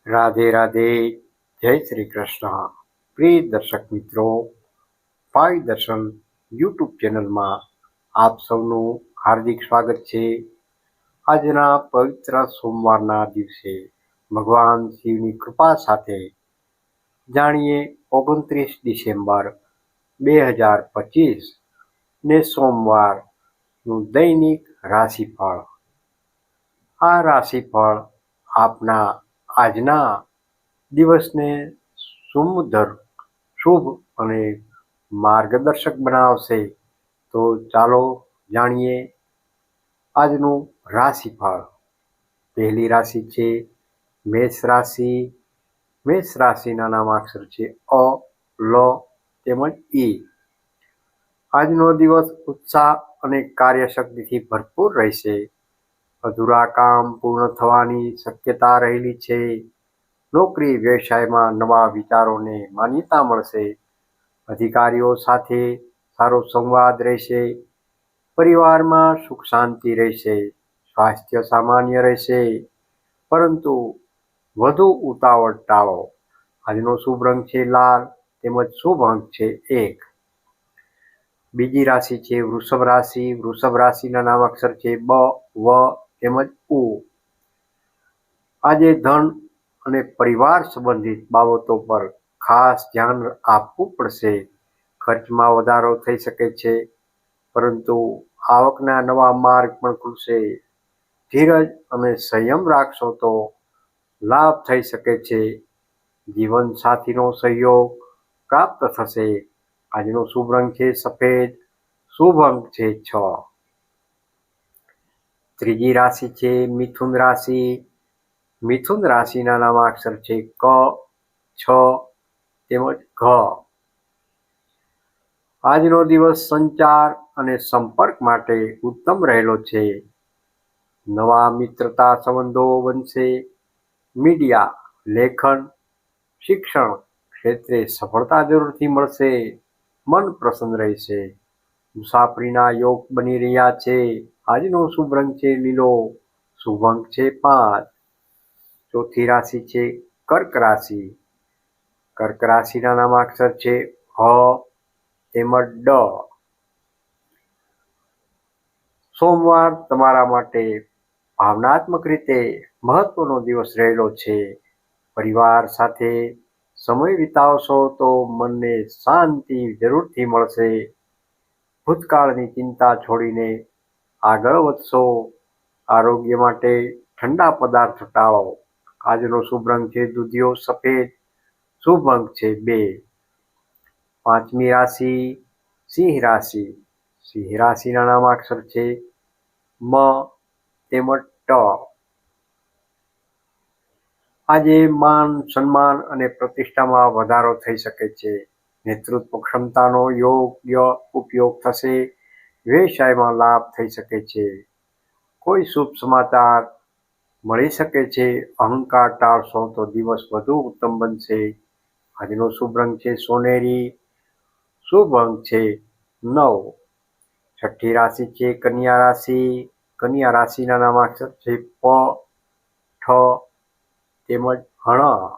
રાધે રાધે. જય શ્રી કૃષ્ણ. પ્રિય દર્શક મિત્રો, પાઈ દર્શન યુટ્યુબ ચેનલમાં આપ સૌનું હાર્દિક સ્વાગત છે. આજના પવિત્ર સોમવારના દિવસે ભગવાન શિવની કૃપા સાથે જાણીએ 29 ડિસેમ્બર 2025 ને સોમવારનું દૈનિક રાશિફળ. આ રાશિફળ આપના આજના દિવસને સુમધુર, શુભ અને માર્ગદર્શક બનાવશે. તો ચાલો જાણીએ આજનું રાશિફળ. પહેલી રાશિ છે મેષ રાશિ. મેષ રાશિના નામાક્ષર છે અ, લ તેમજ ઈ. આજનો દિવસ ઉત્સાહ અને કાર્યશક્તિથી ભરપૂર રહેશે. અધૂરા કામ પૂર્ણ થવાની શક્યતા રહેલી છે. નોકરી વ્યવસાયમાં નવા વિચારોને માન્યતા મળશે. અધિકારીઓ સાથે સારો સંવાદ રહેશે. પરિવારમાં સુખ શાંતિ રહેશે. સ્વાસ્થ્ય સામાન્ય રહેશે, પરંતુ વધુ ઉતાવળ ટાળો. આજનો શુભ રંગ છે લાલ તેમજ શુભ અંક છે 1. બીજી રાશિ છે વૃષભ રાશિ. વૃષભ રાશિના નામાક્ષર છે બ, વ તેમજ ઉ. આજે ધન અને પરિવાર સંબંધિત બાબતો પર ખાસ ધ્યાન આપવું પડશે. ખર્ચમાં વધારો થઈ શકે છે, પરંતુ આવકના નવા માર્ગ પણ ખુલશે. ધીરજ અને સંયમ રાખશો તો લાભ થઈ શકે છે. જીવન સાથીનો સહયોગ પ્રાપ્ત થશે. આજનો શુભ રંગ છે સફેદ. શુભ અંક છે 6. ત્રીજી રાશિ છે મિથુન રાશિ. મિથુન રાશિના નામાક્ષર છે ક, છ તેમજ ઘ. આજનો દિવસ સંચાર અને સંપર્ક માટે ઉત્તમ રહેલો છે. નવા મિત્રતા સંબંધો બનશે. મીડિયા, લેખન, શિક્ષણ ક્ષેત્રે સફળતા જરૂરથી મળશે. મન પ્રસન્ન રહેશે. મુસાફરીના યોગ બની રહ્યા છે. આજનો શુભ રંગ છે લીલો. શુભ અંક છે 5. ચોથી રાશિ છે કર્ક રાશિ. કર્ક રાશિના નામાક્ષર છે હ તેમજ ડ. સોમવાર તમારા માટે ભાવનાત્મક રીતે મહત્વનો દિવસ રહેલો છે. પરિવાર સાથે સમય વિતાવશો તો મનને શાંતિ જરૂરથી મળશે. ભૂતકાળની ચિંતા છોડીને આગળ વધશો. આરોગ્ય માટે ઠંડા પદાર્થ ટાળો. આજનો શુભ રંગ છે દૂધિયો સફેદ. શુભ અંક છે 2. પાંચમી રાશિ સિંહ રાશિ. સિંહ રાશિના નામાક્ષર છે મ તેમજ ટ. આજે માન સન્માન અને પ્રતિષ્ઠામાં વધારો થઈ શકે છે. નેતૃત્વ ક્ષમતાનો યોગ્ય ઉપયોગ થશે. વ્યવસાયમાં લાભ થઈ શકે છે. કોઈ શુભ સમાચાર મળી શકે છે. અહંકાર ટાળશો તો દિવસ વધુ ઉત્તમ બનશે. આજનો શુભ રંગ છે સોનેરી. શુભ અંક છે 9. છઠ્ઠી રાશિ છે કન્યા રાશિ. કન્યા રાશિના નામાક્ષર છે પ, ઠ તેમજ હણ.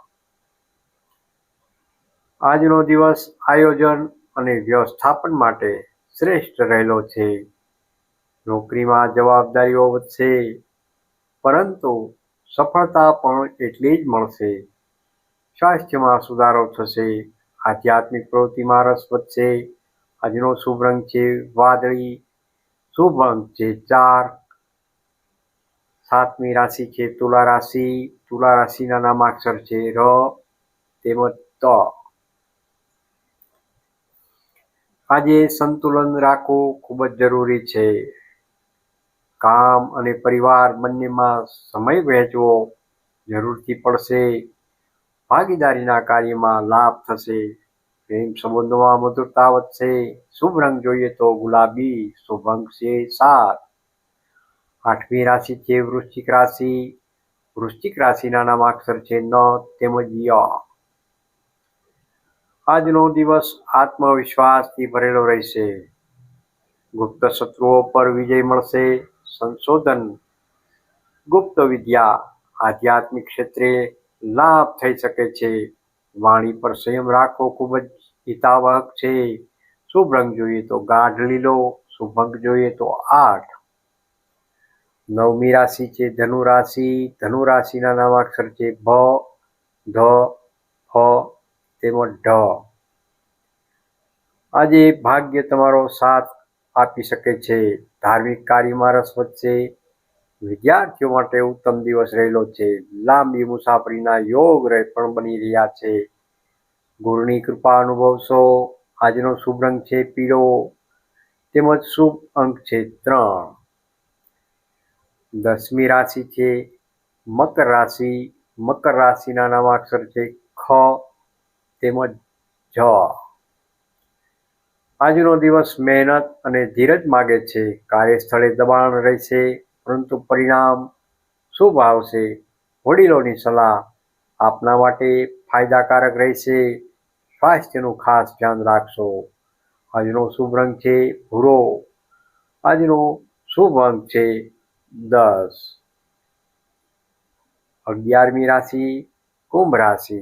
આજનો દિવસ આયોજન અને વ્યવસ્થાપન માટે શ્રેષ્ઠ રહેલો છે. નોકરીમાં જવાબદારીઓ વધશે, પરંતુ સફળતા પણ એટલી જ મળશે. સ્વાસ્થ્યમાં સુધારો થશે. આધ્યાત્મિક પ્રવૃત્તિમાં રસ વધશે. આજનો શુભ રંગ છે વાદળી. શુભ અંક છે 4. સાતમી રાશિ છે તુલા રાશિ. તુલા રાશિના નામાક્ષર છે ર તેમજ ત. આજે સંતુલન રાખવું ખૂબ જ જરૂરી છે. કામ અને પરિવાર બંનેમાં સમય વહેંચવો જરૂરથી પડશે. ભાગીદારીના કાર્યમાં લાભ થશે. પ્રેમ સંબંધોમાં મધુરતા વધશે. શુભ રંગ જોઈએ તો ગુલાબી. શુભ અંક છે 7. આઠમી રાશિ છે વૃશ્ચિક રાશિ. વૃશ્ચિક રાશિના નામાક્ષર છે ન તેમજ ય. આજનો દિવસ આત્મવિશ્વાસથી ભરેલો રહેશે. ગુપ્ત શત્રુઓ પર વિજય મળશે. સંશોધન, ગુપ્ત વિદ્યા, આધ્યાત્મિક ક્ષેત્રે લાભ થઈ શકે છે. વાણી પર સંયમ રાખવો ખૂબ જ હિતાવહક છે. શુભ રંગ જોઈએ તો ગાઢ લીલો, શુભ અંક જોઈએ તો 8. 9મી રાશિ છે ધનુ રાશિ. ધનુ રાશિના નામાક્ષર છે ભ, ધ, ફ તેમજ ઢ. આજે ભાગ્ય તમારો સાથ આપી શકે છે. ધાર્મિક કાર્યમાં રસ વધશે. વિદ્યાર્થીઓ માટે ઉત્તમ દિવસ રહેલો છે. લાંબી મુસાફરીના યોગ પણ બની રહ્યા છે. ગુરુની કૃપા અનુભવશો. આજનો શુભ રંગ છે પીળો તેમજ શુભ અંક છે 3. 10મી રાશિ છે મકર રાશિ. મકર રાશિના નામાક્ષર છે ખ તેમજ જ. આજનો દિવસ મહેનત અને ધીરજ માગે છે. કાર્યસ્થળે દબાણ રહેશે પરંતુ પરિણામ શુભ આવશે. વડીલોની સલાહ આપના માટે ફાયદાકારક રહેશે. સ્વાસ્થ્યનું ખાસ ધ્યાન રાખશો. આજનો શુભ રંગ છે ભૂરો. આજનો શુભ અંક છે 10. 11મી રાશિ કુંભ રાશિ.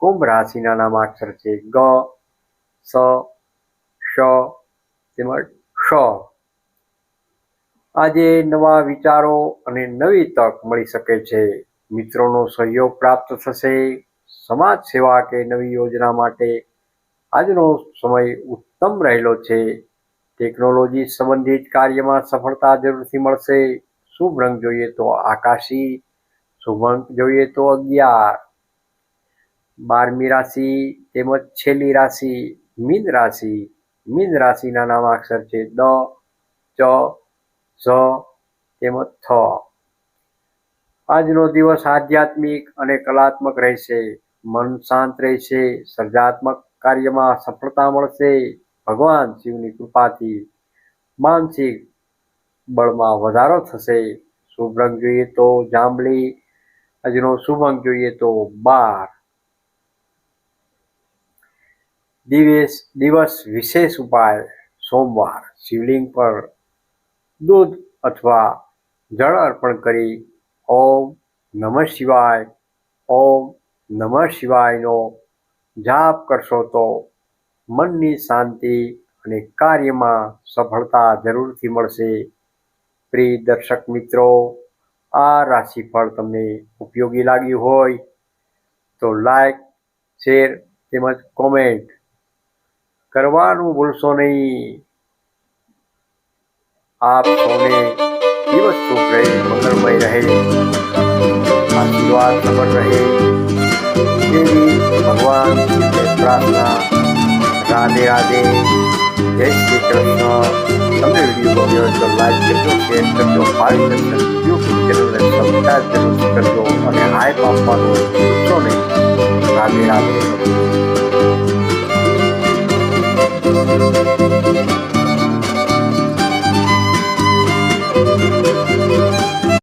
કુંભ રાશિના નામાક્ષર છે ગ, સ, શ તેમજ શ. આજે નવા વિચારો અને નવી તક મળી શકે છે. મિત્રોનો સહયોગ પ્રાપ્ત થશે. સમાજ સેવા કે નવી યોજના માટે આજનો સમય ઉત્તમ રહેલો છે. ટેકનોલોજી સંબંધિત કાર્યમાં સફળતા જરૂરથી મળશે. શુભ રંગ જોઈએ તો આકાશી, શુભ અંક જોઈએ તો 11. 12મી રાશિ તેમજ છેલ્લી રાશિ મીન રાશિ. મીન રાશિના નામાક્ષર છે દ, ચ, ઝ તેમજ થ. આજનો દિવસ આધ્યાત્મિક અને કલાત્મક રહેશે. મન શાંત રહેશે. સર્જનાત્મક કાર્યમાં સફળતા મળશે. ભગવાન શિવની કૃપાથી માનસિક બળમાં વધારો થશે. શુભ રંગ જોઈએ તો જાંબલી. આજનો શુભ અંક જોઈએ તો 12. દિવસ વિશેષ ઉપાય. સોમવાર શિવલિંગ પર દૂધ અથવા જળ અર્પણ કરી ઓમ નમઃ શિવાય, ઓમ નમઃ શિવાયનો જાપ કરશો તો મનની શાંતિ અને કાર્યમાં સફળતા જરૂરથી મળશે. પ્રિય દર્શક મિત્રો, આ રાશિફળ તમને ઉપયોગી લાગ્યું હોય તો લાઈક, શેર તેમજ કોમેન્ટ કરવાનું ભૂલશો નહીં. આપ સૌને દિવસ શુભ રહે, મંગળમય રહે, આશીર્વાદ સફળ રહે તેવી ભગવાન પ્રાર્થના. રાધે રાધે, જય શ્રી કૃષ્ણ. તમને વિડીયો ગમ્યો તો લાઈક કરજો, શેર કરજો, ભાવિ દર્શન યુટ્યુબ ચેનલને સબસ્ક્રાઈબ જરૂર કરજો અને હાઈપ આપવાનું ભૂલશો નહીં. રાધે રાધે.